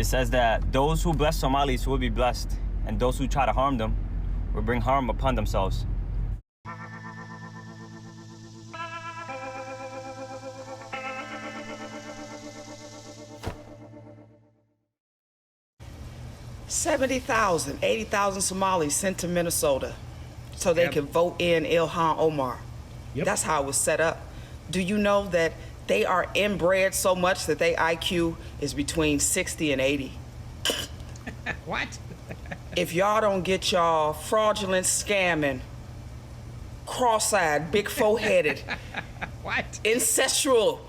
It says that those who bless Somalis will be blessed, and those who try to harm them will bring harm upon themselves. $70,000, $80,000 Somalis sent to Minnesota so they could vote in Ilhan Omar. That's how it was set up. Do you know that they are inbred so much that their IQ is between 60 and 80? What? If y'all don't get y'all fraudulent, scamming, cross-eyed, big four-headed, what? incestual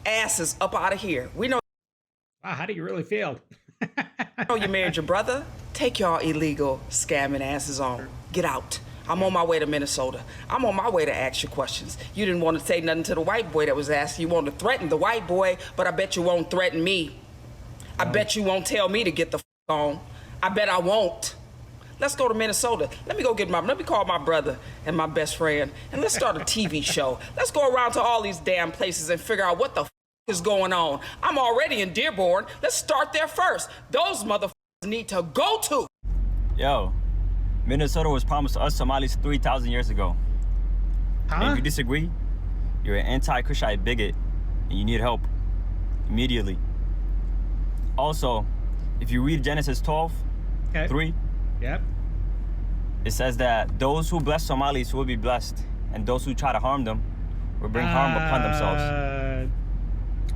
asses up out of here. We know. Wow, how do you really feel? know you married your brother. Take y'all illegal scamming asses on. Get out. I'm on my way to Minnesota. I'm on my way to ask you questions. You didn't want to say nothing to the white boy that was asking. You wanted to threaten the white boy, but I bet you won't threaten me. I bet you won't tell me to get the on. I bet I won't. Let's go to Minnesota. Let me call my brother and my best friend, and let's start a TV show. Let's go around to all these damn places and figure out what the is going on. I'm already in Dearborn. Let's start there first. Those motherfuckers need to go to. Yo, Minnesota was promised to us Somalis 3,000 years ago. And if you disagree, you're an anti-Cushite bigot, and you need help immediately. Also, if you read Genesis 12, 3, it says that those who bless Somalis will be blessed, and those who try to harm them will bring harm upon themselves.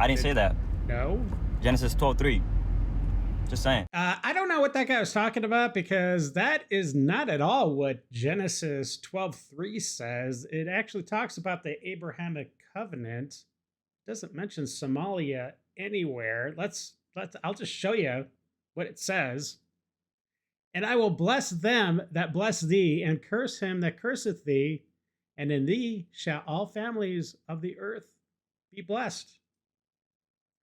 I didn't say that. No. Genesis 12:3. Just saying. I don't know what that guy was talking about, because that is not at all what Genesis 12:3 says. It actually talks about the Abrahamic covenant. It doesn't mention Somalia anywhere. I'll just show you what it says. And I will bless them that bless thee, and curse him that curseth thee, and in thee shall all families of the earth be blessed.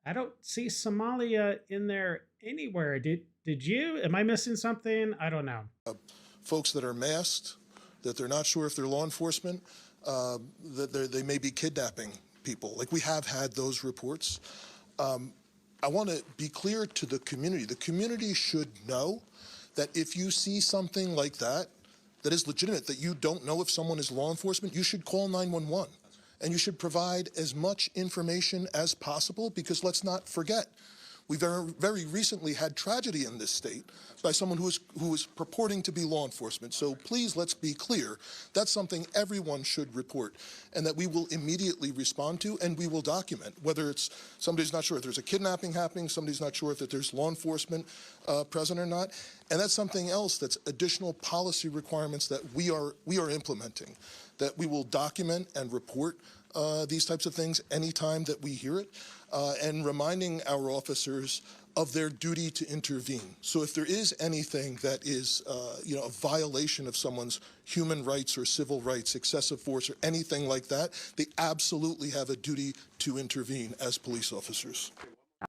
I don't see Somalia in there anywhere. Did you? Am I missing something? I don't know. Folks that are masked, that they're not sure if they're law enforcement, that they may be kidnapping people. Like, we have had those reports. I want to be clear to the community. The community should know that if you see something like that, that is legitimate, that you don't know if someone is law enforcement, you should call 911. And you should provide as much information as possible, because let's not forget, we very recently had tragedy in this state by someone who was purporting to be law enforcement. So please, let's be clear. That's something everyone should report, and that we will immediately respond to, and we will document, whether it's somebody's not sure if there's a kidnapping happening, somebody's not sure if there's law enforcement present or not. And that's something else, that's additional policy requirements that we are implementing, that we will document and report these types of things anytime that we hear it, and reminding our officers of their duty to intervene. So if there is anything that is a violation of someone's human rights or civil rights, excessive force or anything like that, they absolutely have a duty to intervene as police officers.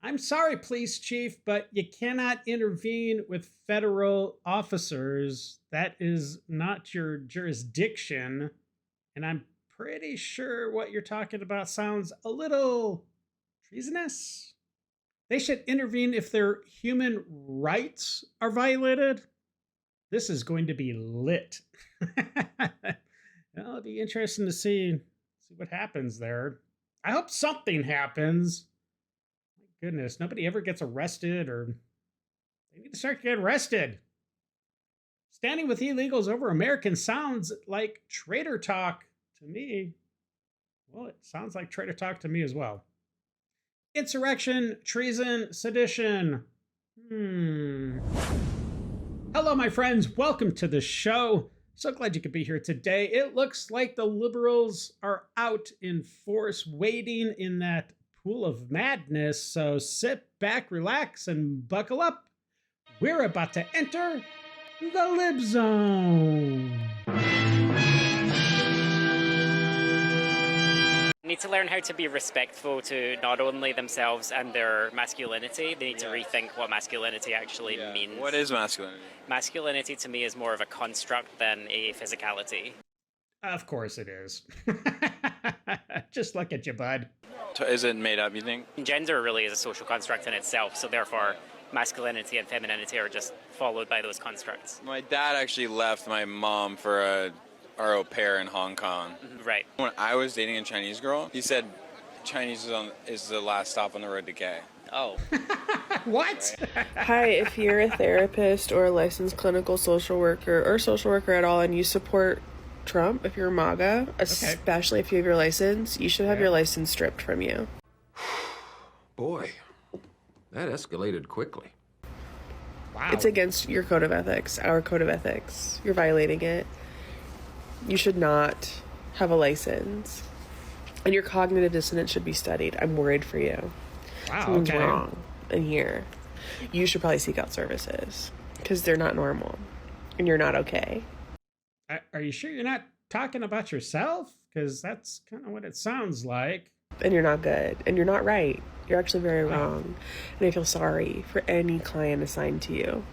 I'm sorry, police chief, but you cannot intervene with federal officers. That is not your jurisdiction. And I'm pretty sure what you're talking about sounds a little treasonous. They should intervene if their human rights are violated. This is going to be lit. It'll be interesting to see what happens there. I hope something happens. My goodness, nobody ever gets arrested, or they need to start getting arrested. Standing with illegals over Americans sounds like traitor talk to me. Well, it sounds like traitor talk to me as well. Insurrection, treason, sedition. Hello, my friends. Welcome to the show. So glad you could be here today. It looks like the liberals are out in force, wading in that pool of madness. So sit back, relax, and buckle up. We're about to enter the Lib Zone. Need to learn how to be respectful to not only themselves and their masculinity. They need to rethink what masculinity actually means. What is masculinity? Masculinity to me is more of a construct than a physicality. Of course it is. Just look at you, bud. Is it made up, you think? Gender really is a social construct in itself, so therefore masculinity and femininity are just followed by those constructs. My dad actually left my mom for our au pair in Hong Kong. Right. When I was dating a Chinese girl, he said Chinese is the last stop on the road to gay. Oh. What? Hi, if you're a therapist or a licensed clinical social worker or social worker at all and you support Trump, if you're MAGA, especially if you have your license, you should have your license stripped from you. Boy, that escalated quickly. Wow. It's against your code of ethics, our code of ethics. You're violating it. You should not have a license. And your cognitive dissonance should be studied. I'm worried for you. Wow, Something's okay. wrong in here. You should probably seek out services because they're not normal and you're not okay. Are you sure you're not talking about yourself? Because that's kind of what it sounds like. And you're not good and you're not right. You're actually very wrong. And I feel sorry for any client assigned to you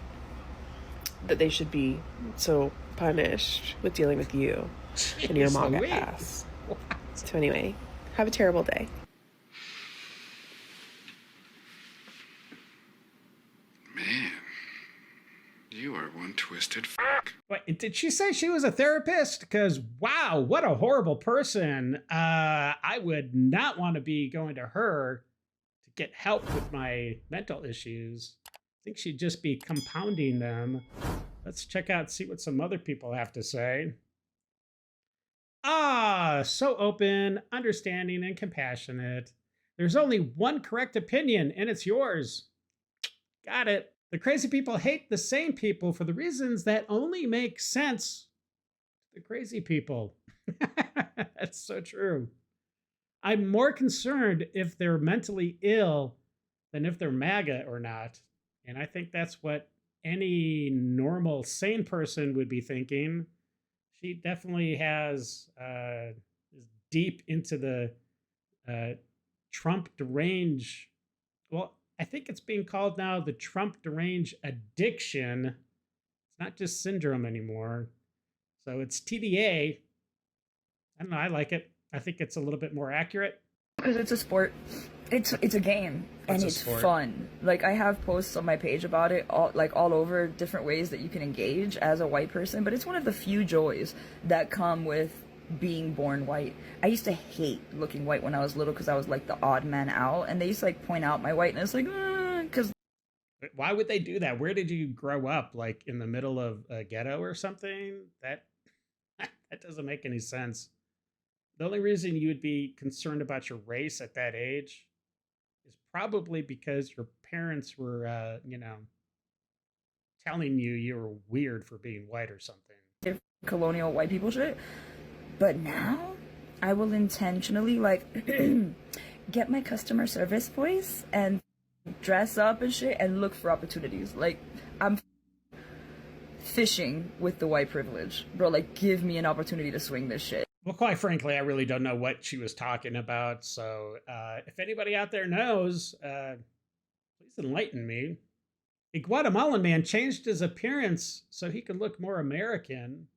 that they should be so punished with dealing with you and your MAGA Louise. ass. So anyway, have a terrible day. Man, you are one twisted f***. Wait, did she say she was a therapist? Because, wow, what a horrible person. I would not want to be going to her to get help with my mental issues. I think she'd just be compounding them. Let's check out, see what some other people have to say. So open, understanding, and compassionate. There's only one correct opinion, and it's yours. Got it. The crazy people hate the sane people for the reasons that only make sense to the crazy people. That's so true. I'm more concerned if they're mentally ill than if they're MAGA or not. And I think that's what any normal, sane person would be thinking. She definitely is deep into the Trump derange. Well, I think it's being called now the Trump derange addiction. It's not just syndrome anymore. So it's TDA. I don't know. I like it. I think it's a little bit more accurate. Because it's a sport. It's a game. And it's fun. Like, I have posts on my page about it, all over different ways that you can engage as a white person. But it's one of the few joys that come with being born white. I used to hate looking white when I was little because I was like the odd man out. And they used to like point out my whiteness, like, because... Why would they do that? Where did you grow up? Like in the middle of a ghetto or something? That doesn't make any sense. The only reason you would be concerned about your race at that age is probably because your parents were, telling you were weird for being white or something. Colonial white people shit. But now, I will intentionally, get my customer service voice and dress up and shit and look for opportunities. Like, I'm fishing with the white privilege. Bro, give me an opportunity to swing this shit. Well, quite frankly, I really don't know what she was talking about. So if anybody out there knows, please enlighten me. A Guatemalan man changed his appearance so he could look more American.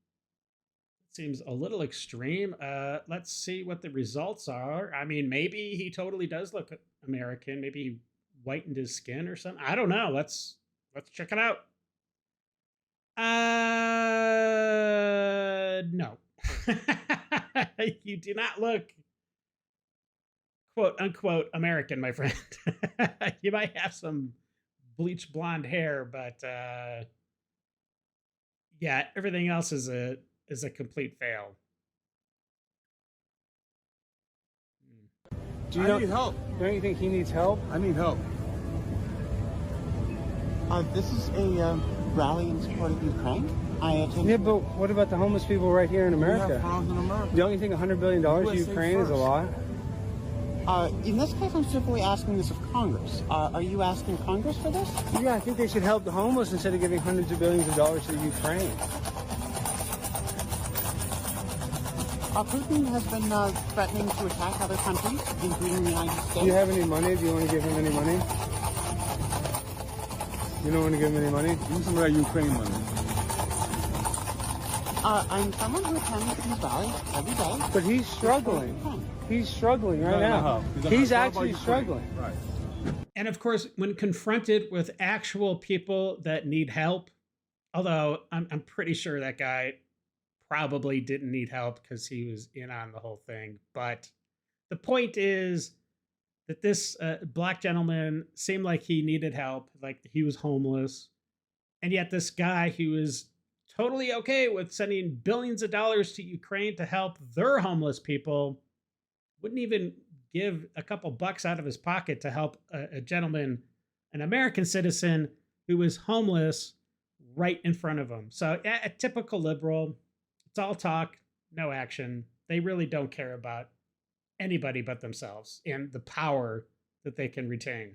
Seems a little extreme. Let's see what the results are. I mean, maybe he totally does look American. Maybe he whitened his skin or something. I don't know. Let's check it out. No. You do not look quote unquote American, my friend. You might have some bleach blonde hair, but yeah, everything else is a complete fail. I need help. Don't you think he needs help? I need help. This is a rally in support of Ukraine. Yeah, but what about the homeless people right here in America? We have problems in America. Don't you think $100 billion to Ukraine is a lot? In this case, I'm simply asking this of Congress. Are you asking Congress for this? Yeah, I think they should help the homeless instead of giving hundreds of billions of dollars to Ukraine. Putin has been threatening to attack other countries, including the United States. Do you have any money? Do you want to give him any money? You don't want to give him any money? Give him some of that Ukraine money. I'm someone who attends these rallies every day. But he's struggling. He's struggling right now. He's actually struggling. Right. And of course, when confronted with actual people that need help, although I'm pretty sure that guy probably didn't need help because he was in on the whole thing. But the point is that this black gentleman seemed like he needed help, like he was homeless. And yet this guy who was totally okay with sending billions of dollars to Ukraine to help their homeless people wouldn't even give a couple bucks out of his pocket to help a gentleman, an American citizen who was homeless right in front of him. So a typical liberal, it's all talk, no action. They really don't care about anybody but themselves and the power that they can retain.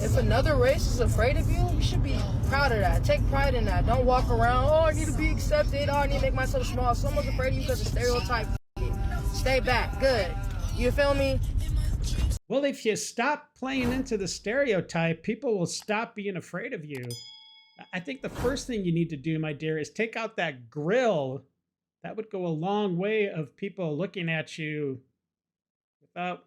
If another race is afraid of you, you should be proud of that. Take pride in that. Don't walk around, oh, I need to be accepted. Oh, I need to make myself small. Someone's afraid of you because of stereotype. Stay back. Good. You feel me? Well, if you stop playing into the stereotype, people will stop being afraid of you. I think the first thing you need to do, my dear, is take out that grill. That would go a long way of people looking at you without,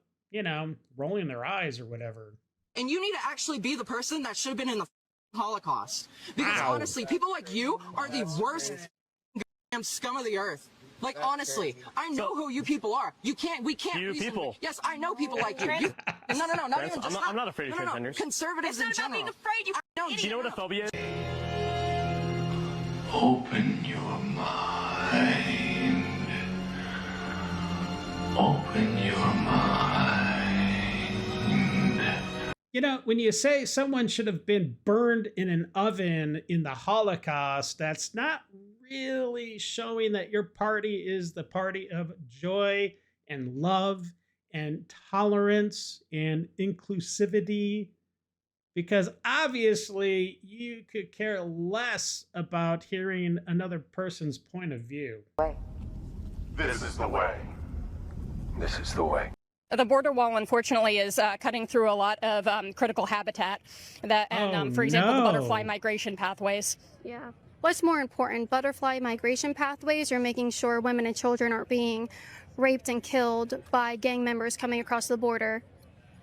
rolling their eyes or whatever. And you need to actually be the person that should have been in the Holocaust. Because honestly, people like you are the worst scum of the earth. Like, honestly, I know who you people are. We can't you people. Yes, I know people like you. No, not even just I'm not afraid of transgenders. Conservatives in general. Being afraid, do you know what a phobia is? Open your mind. Open your mind. When you say someone should have been burned in an oven in the Holocaust, that's not really showing that your party is the party of joy and love and tolerance and inclusivity, because obviously you could care less about hearing another person's point of view. This is the way. This is the way. The border wall, unfortunately, is cutting through a lot of critical habitat, for example, the butterfly migration pathways. Yeah. What's more important, butterfly migration pathways or making sure women and children aren't being raped and killed by gang members coming across the border?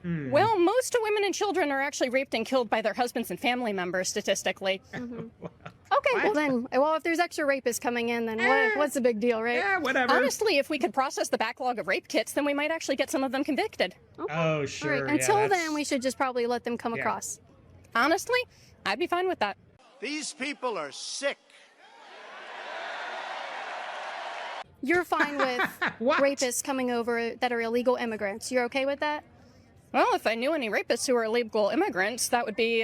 Well, most women and children are actually raped and killed by their husbands and family members, statistically. Okay, well, if there's extra rapists coming in, then what's the big deal, right? Yeah, whatever. Honestly, if we could process the backlog of rape kits, then we might actually get some of them convicted. Okay. Oh, sure. All right. Until then, we should just probably let them come across. Honestly, I'd be fine with that. These people are sick. You're fine with rapists coming over that are illegal immigrants. You're okay with that? Well, if I knew any rapists who were illegal immigrants, that would be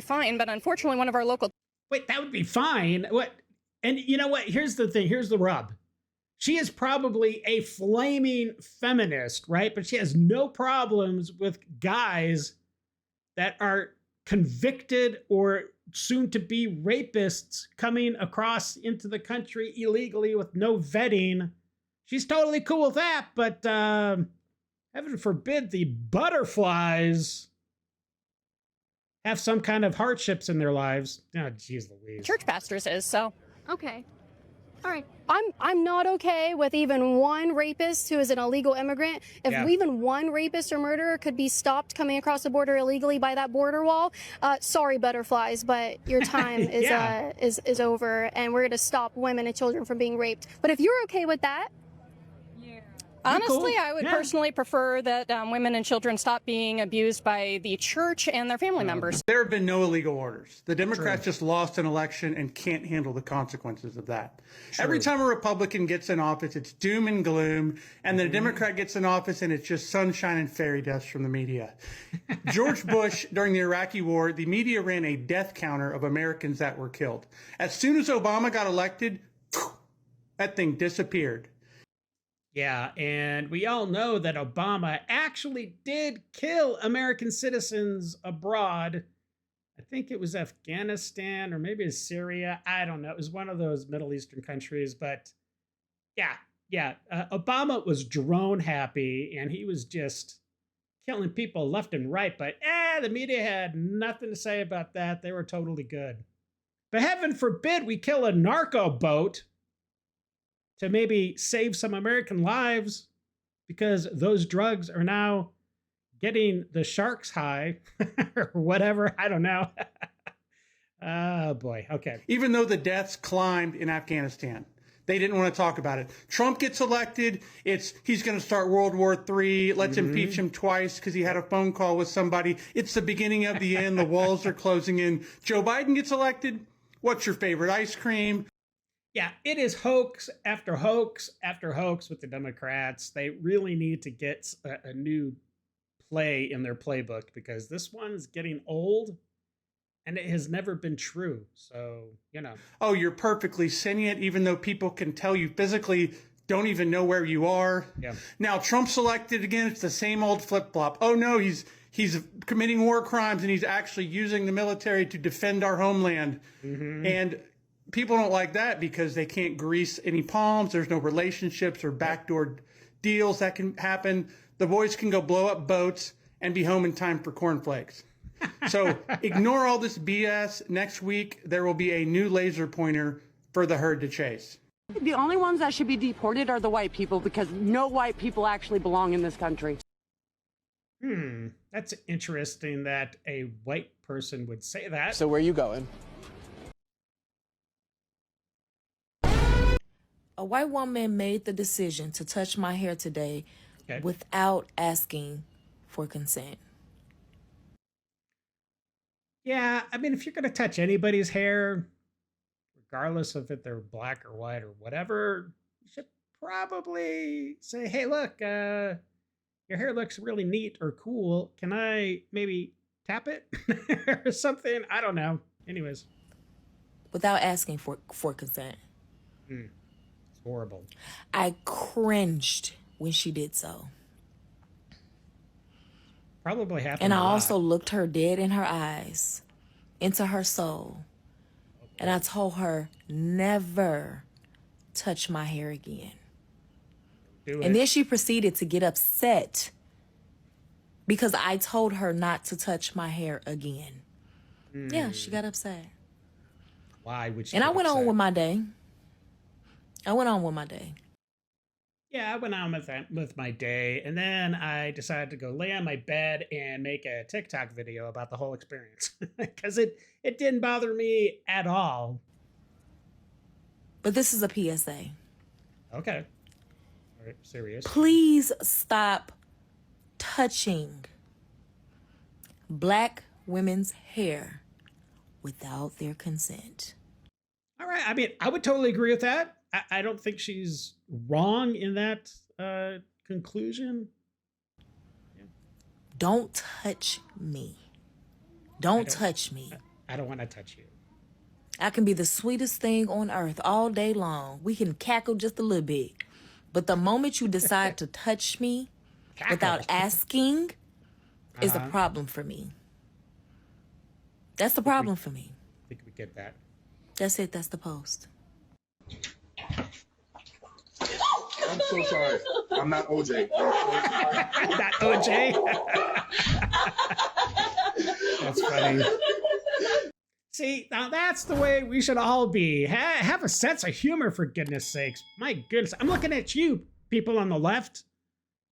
fine. But unfortunately, one of our local... Wait, that would be fine? What? And you know what? Here's the thing. Here's the rub. She is probably a flaming feminist, right? But she has no problems with guys that are convicted or soon to be rapists coming across into the country illegally with no vetting. She's totally cool with that, but heaven forbid the butterflies have some kind of hardships in their lives. Oh, geez Louise. Church pastors is, so. Okay. All right. I'm not okay with even one rapist who is an illegal immigrant. If even one rapist or murderer could be stopped coming across the border illegally by that border wall, sorry, butterflies, but your time is over, and we're going to stop women and children from being raped. But if you're okay with that, honestly, I would personally prefer that women and children stop being abused by the church and their family members. There have been no illegal orders. The Democrats just lost an election and can't handle the consequences of that. Every time a Republican gets in office, it's doom and gloom, and then a Democrat gets in office and it's just sunshine and fairy dust from the media. George Bush, during the Iraqi war, the media ran a death counter of Americans that were killed. As soon as Obama got elected, that thing disappeared. Yeah, and we all know that Obama actually did kill American citizens abroad. I think it was Afghanistan or maybe it was Syria. I don't know. It was one of those Middle Eastern countries. But yeah. Obama was drone happy, and he was just killing people left and right. But the media had nothing to say about that. They were totally good. But heaven forbid we kill a narco boat to maybe save some American lives, because those drugs are now getting the sharks high or whatever. I don't know. Oh, boy. Okay. Even though the deaths climbed in Afghanistan, they didn't want to talk about it. Trump gets elected. He's going to start World War III. Let's impeach him twice because he had a phone call with somebody. It's the beginning of the end. The walls are closing in. Joe Biden gets elected. What's your favorite ice cream? Yeah, it is hoax after hoax after hoax with the Democrats. They really need to get a new play in their playbook because this one's getting old and it has never been true. So, Oh, you're perfectly sentient, even though people can tell you physically don't even know where you are. Yeah. Now, Trump's elected again. It's the same old flip-flop. Oh, no, he's committing war crimes and he's actually using the military to defend our homeland. And people don't like that because they can't grease any palms. There's no relationships or backdoor deals that can happen. The boys can go blow up boats and be home in time for cornflakes. So ignore all this BS. Next week, there will be a new laser pointer for the herd to chase. The only ones that should be deported are the white people because no white people actually belong in this country. That's interesting that a white person would say that. So where are you going? A white woman made the decision to touch my hair today without asking for consent. Yeah, I mean, if you're going to touch anybody's hair, regardless of if they're black or white or whatever, you should probably say, hey, look, your hair looks really neat or cool. Can I maybe tap it or something? I don't know. Anyways. Without asking for consent. It's horrible. I cringed when she did so. Probably happened. And I also looked her dead in her eyes, into her soul. And I told her, never touch my hair again. And then she proceeded to get upset because I told her not to touch my hair again. Yeah, she got upset. Why would she? And I went on with my day. Yeah, I went on with my day, and then I decided to go lay on my bed and make a TikTok video about the whole experience because it didn't bother me at all. But this is a PSA. Okay. All right, serious. Please stop touching Black women's hair without their consent. All right. I mean, I would totally agree with that. I don't think she's wrong in that conclusion. Yeah. Don't touch me. Don't touch me. I don't want to touch you. I can be the sweetest thing on earth all day long. We can cackle just a little bit. But the moment you decide to touch me without asking is a problem for me. That's the problem for me. I think we get that. That's it. That's the post. I'm so sorry. I'm not OJ. Not OJ? That's funny. See, now that's the way we should all be. Have a sense of humor, for goodness sakes. My goodness. I'm looking at you, people on the left.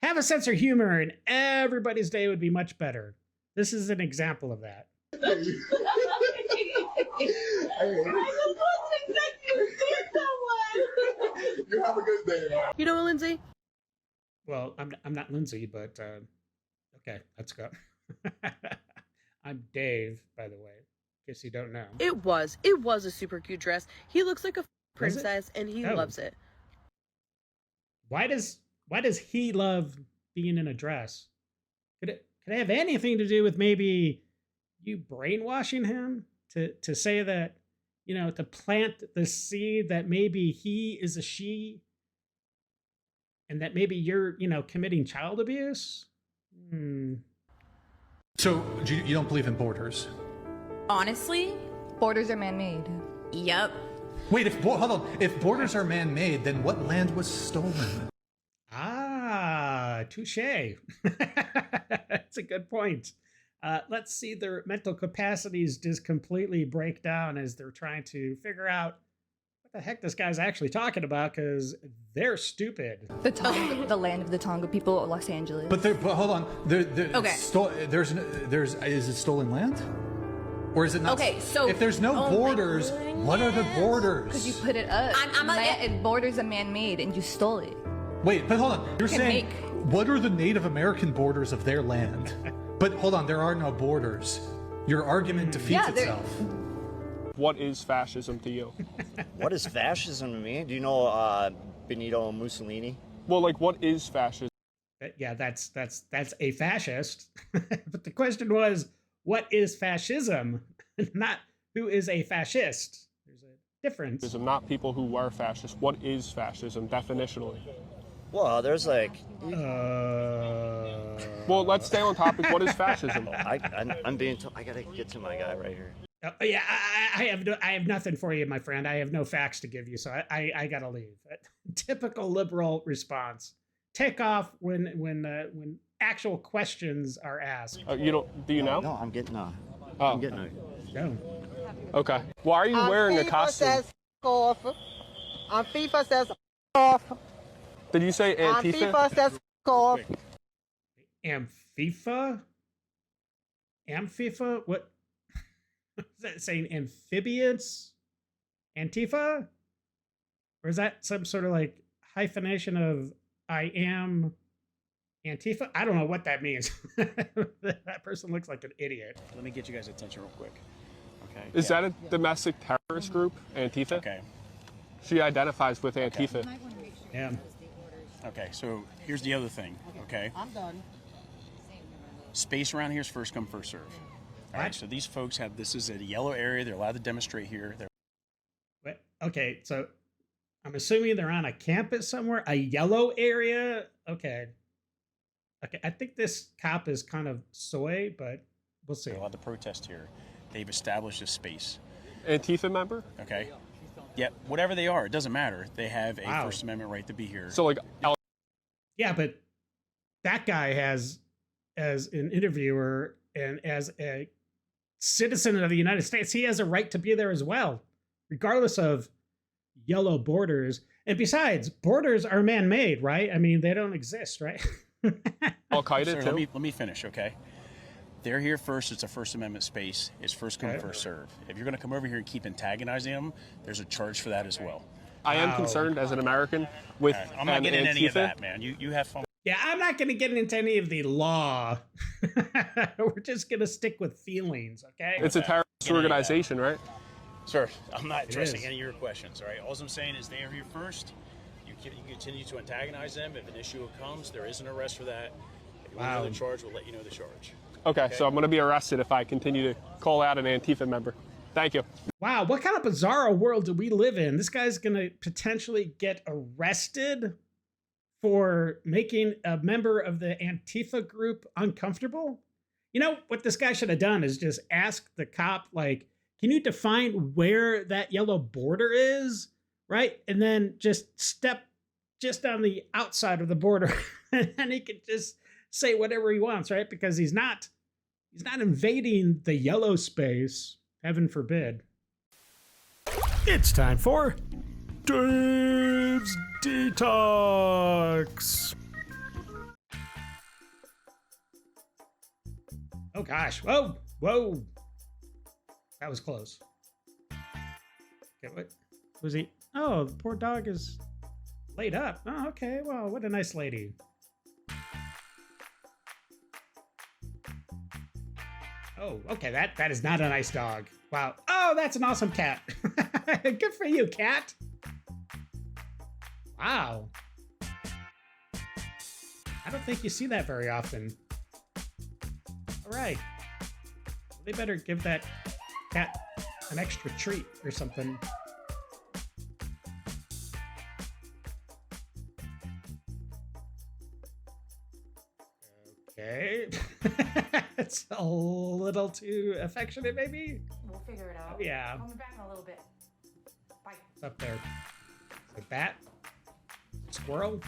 Have a sense of humor and everybody's day would be much better. This is an example of that. You have a good day, man. You know, Lindsay? Well, I'm not Lindsay, but okay, let's go. I'm Dave, by the way, in case you don't know. It was a super cute dress. He looks like a princess, and he loves it. Why does he love being in a dress? Could it have anything to do with maybe you brainwashing him to say that, you know, to plant the seed that maybe he is a she and that maybe you're, you know, committing child abuse? So you don't believe in borders? Honestly, borders are man-made. Yep. Wait, hold on. If borders are man-made, then what land was stolen? Ah, touche. That's a good point. Let's see their mental capacities just completely break down as they're trying to figure out what the heck this guy's actually talking about, because they're stupid. The land of the Tonga people, Los Angeles. But hold on. Okay. Is it stolen land? Or is it not? Okay, so if there's no borders, what are the borders? Because you put it up. Borders are man-made, and you stole it. Wait, but hold on. You're saying what are the Native American borders of their land? But hold on, there are no borders. Your argument defeats itself. What is fascism to you? What is fascism to me? Do you know Benito Mussolini? Well, like, what is fascism? Yeah, that's a fascist. But the question was, what is fascism? Not who is a fascist. There's a difference. Fascism, not people who were fascists. What is fascism definitionally? Well, there's like. Well, let's stay on topic. What is fascism? I'm being. I gotta get to my guy right here. Yeah, I have nothing for you, my friend. I have no facts to give you, so I gotta leave. Typical liberal response. Take off when actual questions are asked. You don't? Do you know? No, I'm getting I'm getting it. Go. Okay. Why are you wearing a costume? Says off. FIFA says off. Did you say Antifa? FIFA says off. Amphifa? Amphifa? What? Is that saying amphibians? Antifa? Or is that some sort of like hyphenation of I am Antifa? I don't know what that means. That person looks like an idiot. Let me get you guys' attention real quick. Okay. Is that a domestic terrorist group, Antifa? Okay. She identifies with Antifa. Okay. Yeah. Okay, so here's the other thing, okay? I'm done. Space around here is first come, first serve. All right, so these folks have, this is a yellow area. They're allowed to demonstrate here. Wait, okay, so I'm assuming they're on a campus somewhere, a yellow area. Okay. Okay, I think this cop is kind of soy, but we'll see. They're allowed to protest here. They've established a space. Antifa member? Okay. Yeah, whatever they are, it doesn't matter. They have a First Amendment right to be here. So, like, yeah, but that guy has, as an interviewer and as a citizen of the United States, he has a right to be there as well, regardless of yellow borders. And besides, borders are man-made, right? I mean, they don't exist, right? Al-Qaeda, too? Let me finish, okay? They're here first. It's a First Amendment space. It's first come, first serve. If you're going to come over here and keep antagonizing them, there's a charge for that as well. I am concerned as an American with I'm not getting into any of that, man. You have fun. Yeah, I'm not going to get into any of the law. We're just going to stick with feelings, okay? It's a terrorist organization, right? Sir, I'm not addressing any of your questions, all right? All I'm saying is they are here first. You continue to antagonize them. If an issue comes, there is an arrest for that. If you want to know the charge, we'll let you know the charge. Okay, so I'm going to be arrested if I continue to call out an Antifa member. Thank you. Wow, what kind of bizarro world do we live in? This guy's going to potentially get arrested for making a member of the Antifa group uncomfortable? You know, what this guy should have done is just ask the cop, like, can you define where that yellow border is, right? And then just step just on the outside of the border, and then he can just say whatever he wants, right? Because he's not invading the yellow space, heaven forbid. It's time for Dave's Detox. Oh gosh, whoa. That was close. Okay, what was he? Oh, the poor dog is laid up. Oh, okay, well, what a nice lady. Oh, okay, that is not a nice dog. Wow. Oh, that's an awesome cat. Good for you, cat. Wow. I don't think you see that very often. All right. They better give that cat an extra treat or something. Okay. It's a little too affectionate, maybe? We'll figure it out. Oh, yeah. Call me back in a little bit. Bye. What's up there? A bat? Squirrel? Look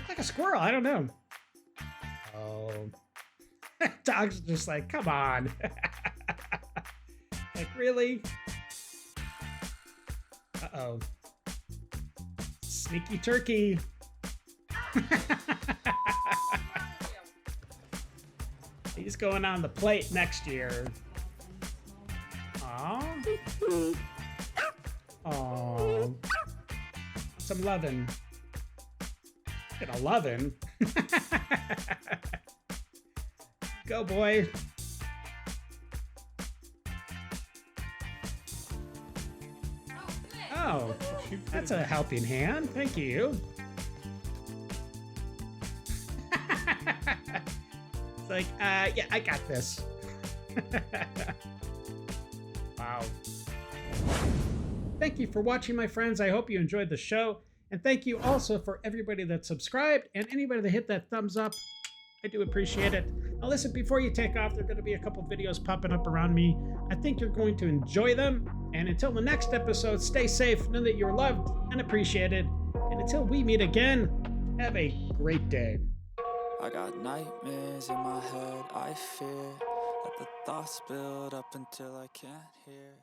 like a squirrel. I don't know. Oh. Dog's just like, come on. Like, really? Uh-oh. Sneaky turkey. He's going on the plate next year. Aw. Aw. Some lovin'. Get a lovin'. Go, boy. Oh, that's a helping hand. Thank you. It's like, yeah, I got this. Wow. Thank you for watching, my friends. I hope you enjoyed the show. And thank you also for everybody that subscribed and anybody that hit that thumbs up. I do appreciate it. Now listen, before you take off, there are going to be a couple videos popping up around me. I think you're going to enjoy them. And until the next episode, stay safe, know that you're loved and appreciated. And until we meet again, have a great day. I got nightmares in my head, I fear that the thoughts build up until I can't hear.